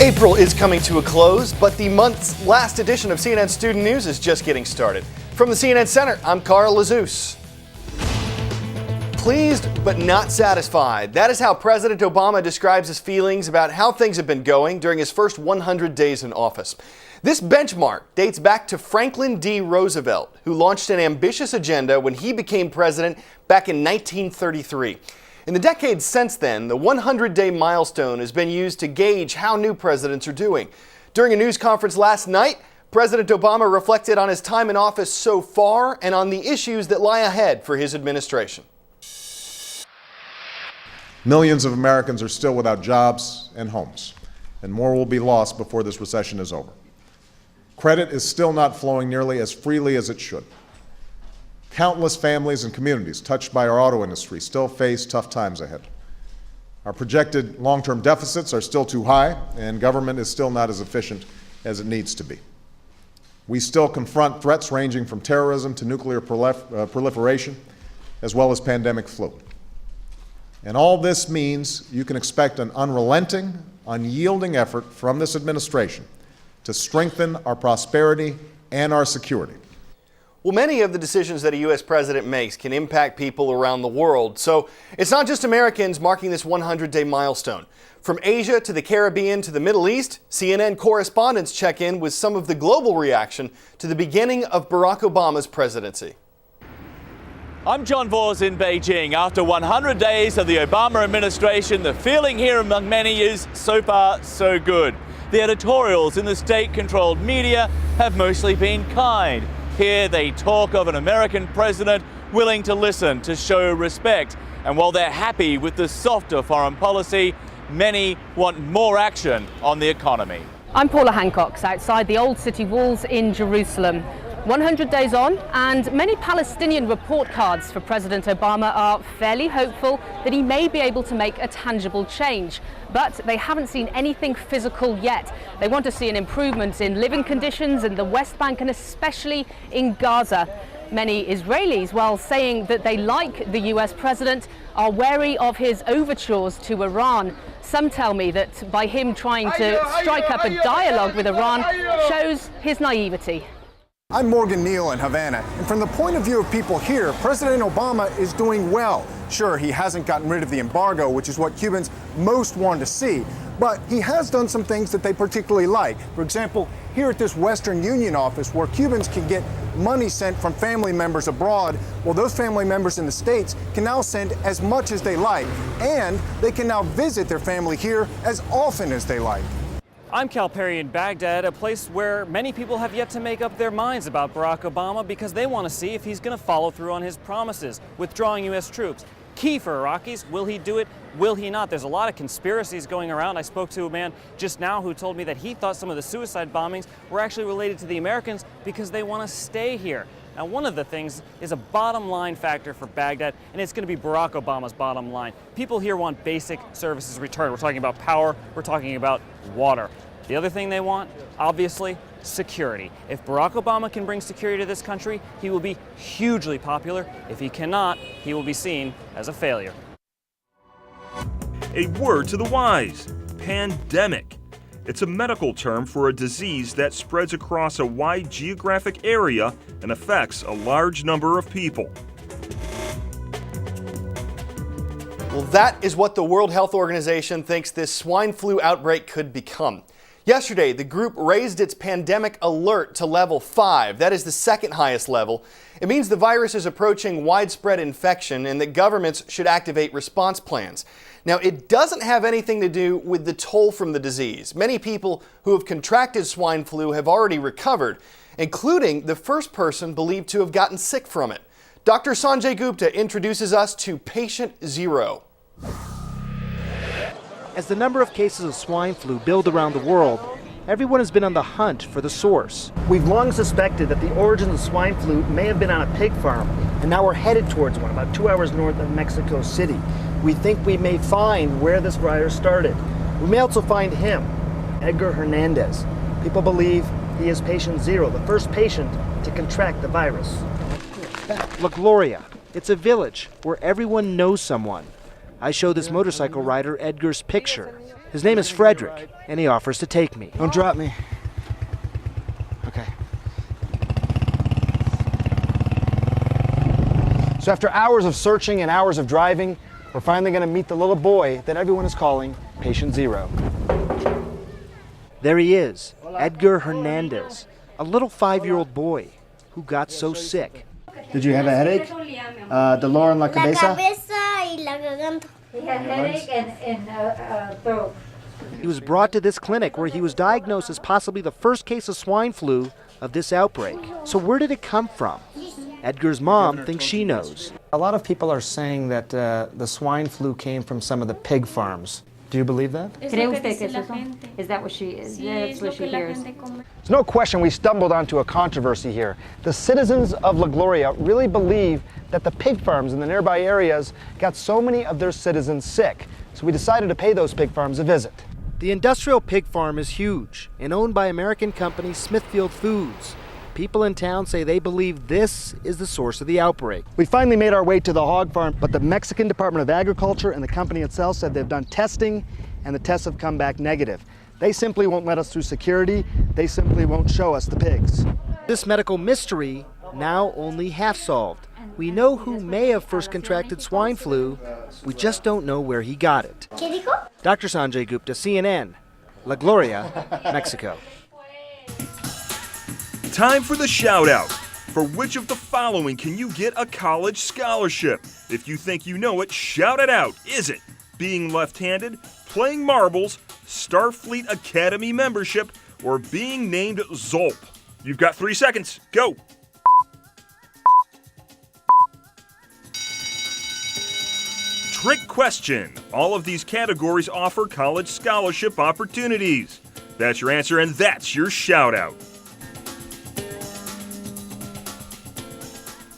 April is coming to a close, but the month's last edition of CNN Student News is just getting started. From the CNN Center, I'm Carl Lazouse. Pleased but not satisfied. That is how President Obama describes his feelings about how things have been going during his first 100 days in office. This benchmark dates back to Franklin D. Roosevelt, who launched an ambitious agenda when he became president back in 1933. In the decades since then, the 100-day milestone has been used to gauge how new presidents are doing. During a news conference last night, President Obama reflected on his time in office so far and on the issues that lie ahead for his administration. Millions of Americans are still without jobs and homes, and more will be lost before this recession is over. Credit is still not flowing nearly as freely as it should. Countless families and communities touched by our auto industry still face tough times ahead. Our projected long-term deficits are still too high, and government is still not as efficient as it needs to be. We still confront threats ranging from terrorism to nuclear proliferation, as well as pandemic flu. And all this means you can expect an unrelenting, unyielding effort from this administration to strengthen our prosperity and our security. Well, many of the decisions that a U.S. president makes can impact people around the world. So it's not just Americans marking this 100-day milestone. From Asia to the Caribbean to the Middle East, CNN correspondents check in with some of the global reaction to the beginning of Barack Obama's presidency. I'm John Vors in Beijing. After 100 days of the Obama administration, the feeling here among many is so far so good. The editorials in the state-controlled media have mostly been kind. Here they talk of an American president willing to listen, to show respect. And while they're happy with the softer foreign policy, many want more action on the economy. I'm Paula Hancock, outside the old city walls in Jerusalem. 100 days on, and many Palestinian report cards for President Obama are fairly hopeful that he may be able to make a tangible change. But they haven't seen anything physical yet. They want to see an improvement in living conditions in the West Bank and especially in Gaza. Many Israelis, while saying that they like the US president, are wary of his overtures to Iran. Some tell me that by him trying to strike up a dialogue with Iran shows his naivety. I'm Morgan Neal in Havana, and from the point of view of people here, President Obama is doing well. Sure, he hasn't gotten rid of the embargo, which is what Cubans most want to see, but he has done some things that they particularly like. For example, here at this Western Union office where Cubans can get money sent from family members abroad, well, those family members in the States can now send as much as they like, and they can now visit their family here as often as they like. I'm Cal Perry in Baghdad, a place where many people have yet to make up their minds about Barack Obama because they want to see if he's going to follow through on his promises, withdrawing U.S. troops. Key for Iraqis, will he do it? Will he not? There's a lot of conspiracies going around. I spoke to a man just now who told me that he thought some of the suicide bombings were actually related to the Americans because they want to stay here. Now, one of the things is a bottom line factor for Baghdad, and it's going to be Barack Obama's bottom line. People here want basic services returned. We're talking about power, we're talking about water. The other thing they want, obviously, security. If Barack Obama can bring security to this country, he will be hugely popular. If he cannot, he will be seen as a failure. A word to the wise, pandemic. It's a medical term for a disease that spreads across a wide geographic area and affects a large number of people. Well, that is what the World Health Organization thinks this swine flu outbreak could become. Yesterday, the group raised its pandemic alert to level 5. That is the second highest level. It means the virus is approaching widespread infection and that governments should activate response plans. Now, it doesn't have anything to do with the toll from the disease. Many people who have contracted swine flu have already recovered, including the first person believed to have gotten sick from it. Dr. Sanjay Gupta introduces us to Patient Zero. As the number of cases of swine flu build around the world, everyone has been on the hunt for the source. We've long suspected that the origin of swine flu may have been on a pig farm, and now we're headed towards one about 2 hours north of Mexico City. We think we may find where this virus started. We may also find him, Edgar Hernandez. People believe he is patient zero, the first patient to contract the virus. La Gloria. It's a village where everyone knows someone. I show this motorcycle rider Edgar's picture. His name is Frederick, and he offers to take me. Don't drop me. Okay. So after hours of searching and hours of driving, we're finally going to meet the little boy that everyone is calling Patient Zero. There he is, Edgar Hernandez, a little 5-year-old boy who got so sick. Did you have a headache? Dolor en la cabeza? y la garganta. He had headache and throat. He was brought to this clinic where he was diagnosed as possibly the first case of swine flu of this outbreak. So where did it come from? Edgar's mom thinks she knows. A lot of people are saying that the swine flu came from some of the pig farms. Do you believe that? ¿Cree usted que es eso? Is that what she is? That's what she hears. There's no question we stumbled onto a controversy here. The citizens of La Gloria really believe that the pig farms in the nearby areas got so many of their citizens sick. So we decided to pay those pig farms a visit. The industrial pig farm is huge and owned by American company Smithfield Foods. People in town say they believe this is the source of the outbreak. We finally made our way to the hog farm, but the Mexican Department of Agriculture and the company itself said they've done testing and the tests have come back negative. They simply won't let us through security. They simply won't show us the pigs. This medical mystery now only half solved. We know who may have first contracted swine flu. We just don't know where he got it. ¿Qué dijo? Dr. Sanjay Gupta, CNN, La Gloria, Mexico. Time for the shout out. For which of the following can you get a college scholarship? If you think you know it, shout it out. Is it being left-handed, playing marbles, Starfleet Academy membership, or being named Zolp? You've got 3 seconds. Go. Trick question. All of these categories offer college scholarship opportunities. That's your answer, and that's your shout out.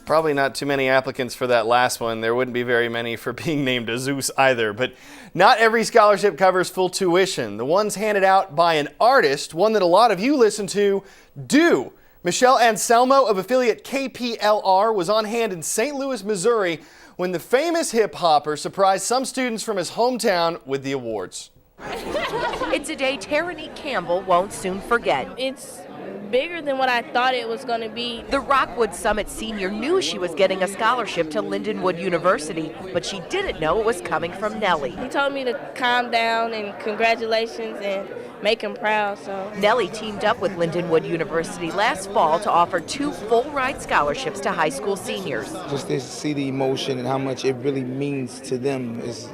Probably not too many applicants for that last one. There wouldn't be very many for being named a Zeus either. But not every scholarship covers full tuition. The ones handed out by an artist, one that a lot of you listen to, do. Michelle Anselmo of affiliate KPLR was on hand in St. Louis, Missouri, when the famous hip-hopper surprised some students from his hometown with the awards. It's a day Tarani Campbell won't soon forget. It's bigger than what I thought it was going to be. The Rockwood Summit senior knew she was getting a scholarship to Lindenwood University, but she didn't know it was coming from Nellie. He told me to calm down and congratulations and make him proud. So Nellie teamed up with Lindenwood University last fall to offer 2 full-ride scholarships to high school seniors. Just to see the emotion and how much it really means to them is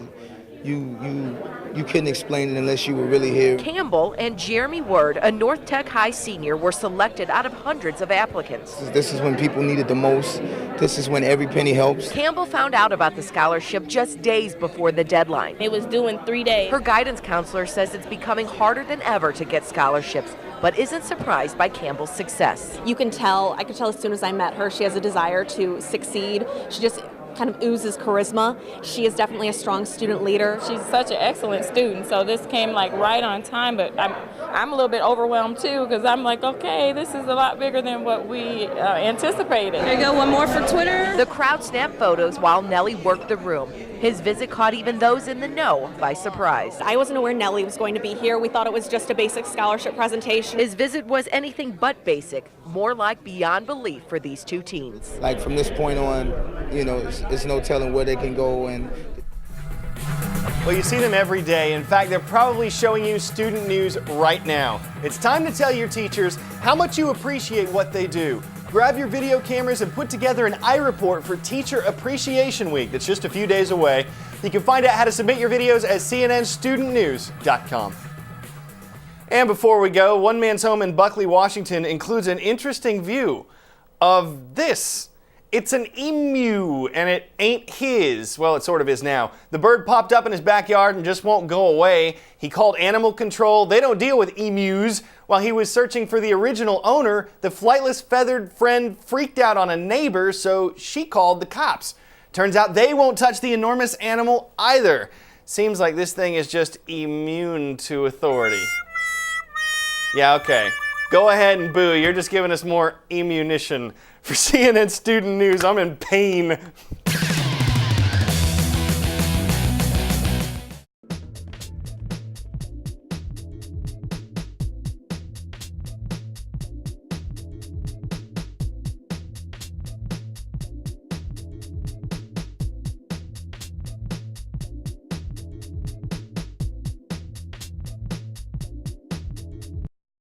you couldn't explain it unless you were really here. Campbell and Jeremy Word, a North Tech High senior, were selected out of hundreds of applicants. This is when people need it the most. This is when every penny helps. Campbell found out about the scholarship just days before the deadline. it was due in 3 days. Her guidance counselor says it's becoming harder than ever to get scholarships, but isn't surprised by Campbell's success. I could tell as soon as I met her, she has a desire to succeed. She just kind of oozes charisma. She is definitely a strong student leader. She's such an excellent student, so this came like right on time, but I'm a little bit overwhelmed too, because I'm like, okay, this is a lot bigger than what we anticipated. There you go, one more for Twitter. The crowd snapped photos while Nellie worked the room. His visit caught even those in the know by surprise. I wasn't aware Nellie was going to be here. We thought it was just a basic scholarship presentation. His visit was anything but basic, more like beyond belief for these 2 teens. Like from this point on, it's no telling where they can go. And Well, you see them every day. In fact, they're probably showing you student news right now. It's time to tell your teachers how much you appreciate what they do. Grab your video cameras and put together an iReport for Teacher Appreciation Week that's just a few days away. You can find out how to submit your videos at cnnstudentnews.com. And before we go, One Man's Home in Buckley, Washington includes an interesting view of this. It's an emu, and it ain't his. Well, it sort of is now. The bird popped up in his backyard and just won't go away. He called animal control. They don't deal with emus. While he was searching for the original owner, the flightless feathered friend freaked out on a neighbor, so she called the cops. Turns out they won't touch the enormous animal either. Seems like this thing is just immune to authority. Yeah, okay. Go ahead and boo. You're just giving us more ammunition. For CNN Student News, I'm in pain.